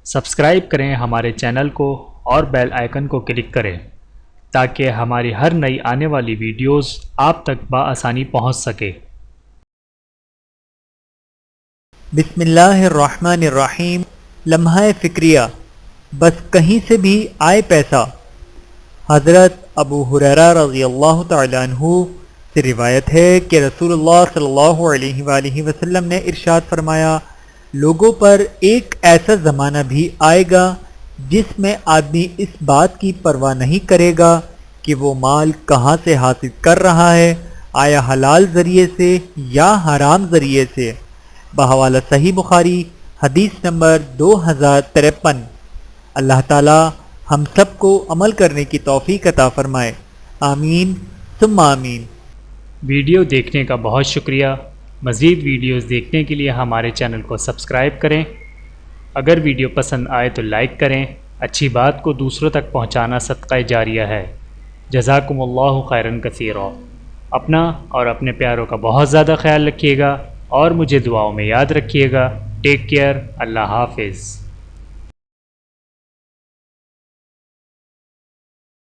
Subscribe کریں ہمارے channel کو اور بیل آئیکن کو کلک کریں تاکہ ہماری ہر نئی آنے والی ویڈیوز آپ تک بآسانی پہنچ سکے۔ بسم اللہ الرحمن الرحیم۔ لمحہ فکریہ، بس کہیں سے بھی آئے پیسہ۔ حضرت ابو ہریرہ رضی اللہ تعالیٰ عنہ سے روایت ہے کہ رسول اللہ صلی اللہ علیہ وآلہ وسلم نے ارشاد فرمایا، لوگوں پر ایک ایسا زمانہ بھی آئے گا جس میں آدمی اس بات کی پرواہ نہیں کرے گا کہ وہ مال کہاں سے حاصل کر رہا ہے، آیا حلال ذریعے سے یا حرام ذریعے سے۔ بحوالہ صحیح بخاری، حدیث نمبر 2053۔ اللہ تعالی ہم سب کو عمل کرنے کی توفیق عطا فرمائے، آمین ثم آمین۔ ویڈیو دیکھنے کا بہت شکریہ۔ مزید ویڈیوز دیکھنے کے لیے ہمارے چینل کو سبسکرائب کریں۔ اگر ویڈیو پسند آئے تو لائک کریں۔ اچھی بات کو دوسروں تک پہنچانا صدقہ جاریہ ہے۔ جزاکم اللہ خیرا کثیرا۔ اپنا اور اپنے پیاروں کا بہت زیادہ خیال رکھیے گا اور مجھے دعاؤں میں یاد رکھیے گا۔ Take care. اللہ حافظ۔